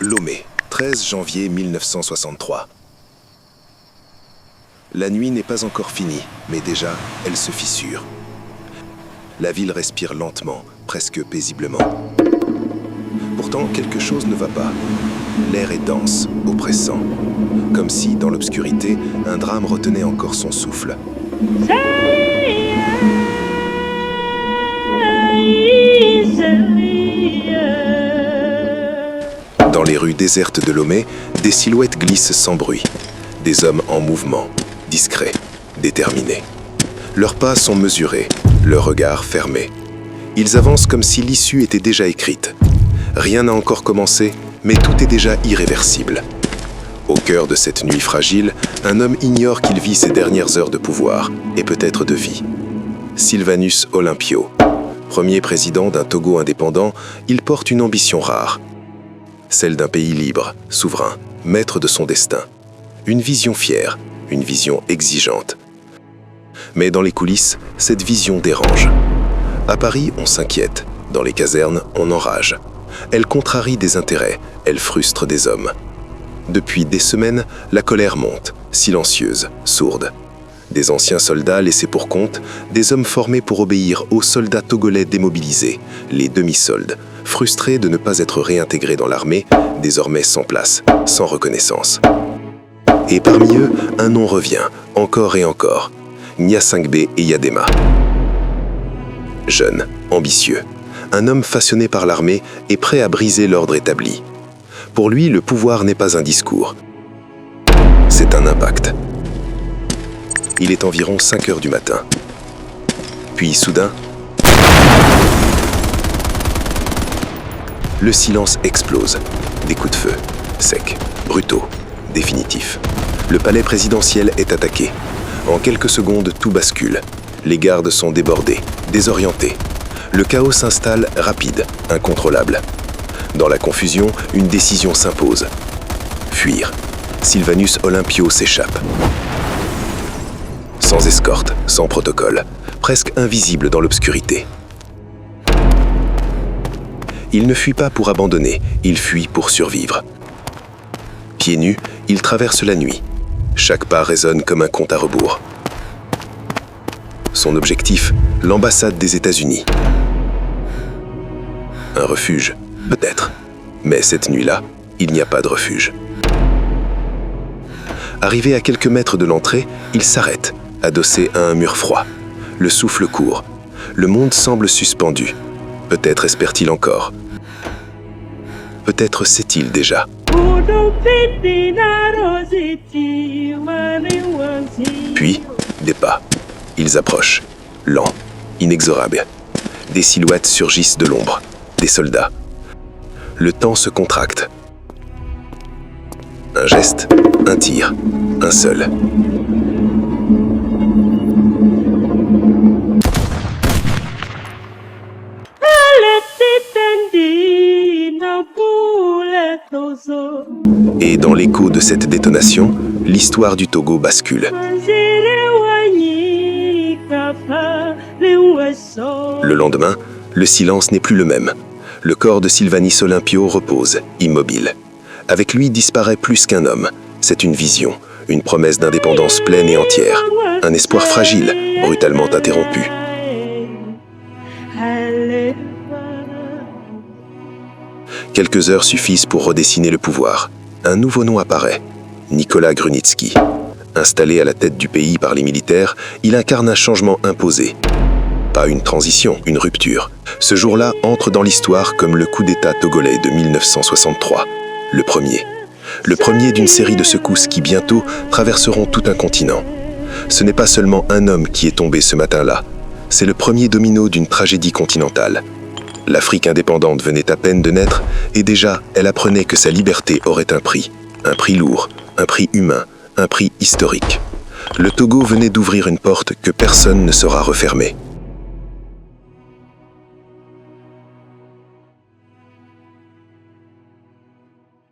Lomé, 13 janvier 1963. La nuit n'est pas encore finie, mais déjà, elle se fissure. La ville respire lentement, presque paisiblement. Pourtant, quelque chose ne va pas. L'air est dense, oppressant. Comme si, dans l'obscurité, un drame retenait encore son souffle. Dans les rues désertes de Lomé, des silhouettes glissent sans bruit. Des hommes en mouvement, discrets, déterminés. Leurs pas sont mesurés, leurs regards fermés. Ils avancent comme si l'issue était déjà écrite. Rien n'a encore commencé, mais tout est déjà irréversible. Au cœur de cette nuit fragile, un homme ignore qu'il vit ses dernières heures de pouvoir, et peut-être de vie. Sylvanus Olympio. Premier président d'un Togo indépendant, il porte une ambition rare. Celle d'un pays libre, souverain, maître de son destin. Une vision fière, une vision exigeante. Mais dans les coulisses, cette vision dérange. À Paris, on s'inquiète. Dans les casernes, on enrage. Elle contrarie des intérêts, elle frustre des hommes. Depuis des semaines, la colère monte, silencieuse, sourde. Des anciens soldats laissés pour compte, des hommes formés pour obéir aux soldats togolais démobilisés, les demi-soldes, frustrés de ne pas être réintégrés dans l'armée, désormais sans place, sans reconnaissance. Et parmi eux, un nom revient, encore et encore, Gnassingbé Eyadema. Jeune, ambitieux, un homme façonné par l'armée et prêt à briser l'ordre établi. Pour lui, le pouvoir n'est pas un discours, c'est un impact. Il est environ 5 heures du matin. Puis soudain, le silence explose. Des coups de feu, secs, brutaux, définitifs. Le palais présidentiel est attaqué. En quelques secondes, tout bascule. Les gardes sont débordés, désorientés. Le chaos s'installe rapide, incontrôlable. Dans la confusion, une décision s'impose. Fuir. Sylvanus Olympio s'échappe. Sans escorte, sans protocole, presque invisible dans l'obscurité. Il ne fuit pas pour abandonner, il fuit pour survivre. Pieds nus, il traverse la nuit. Chaque pas résonne comme un compte à rebours. Son objectif, l'ambassade des États-Unis. Un refuge, peut-être. Mais cette nuit-là, il n'y a pas de refuge. Arrivé à quelques mètres de l'entrée, il s'arrête, adossé à un mur froid. Le souffle court. Le monde semble suspendu. Peut-être espère-t-il encore. Peut-être sait-il déjà. Puis, des pas. Ils approchent. Lents, inexorables. Des silhouettes surgissent de l'ombre. Des soldats. Le temps se contracte. Un geste, un tir, un seul. Et dans l'écho de cette détonation, l'histoire du Togo bascule. Le lendemain, le silence n'est plus le même. Le corps de Sylvanus Olympio repose, immobile. Avec lui disparaît plus qu'un homme. C'est une vision, une promesse d'indépendance pleine et entière. Un espoir fragile, brutalement interrompu. Quelques heures suffisent pour redessiner le pouvoir. Un nouveau nom apparaît, Nicolas Grunitzky. Installé à la tête du pays par les militaires, il incarne un changement imposé. Pas une transition, une rupture. Ce jour-là entre dans l'histoire comme le coup d'État togolais de 1963. Le premier. Le premier d'une série de secousses qui bientôt traverseront tout un continent. Ce n'est pas seulement un homme qui est tombé ce matin-là. C'est le premier domino d'une tragédie continentale. L'Afrique indépendante venait à peine de naître et déjà, elle apprenait que sa liberté aurait un prix lourd, un prix humain, un prix historique. Le Togo venait d'ouvrir une porte que personne ne saura refermer.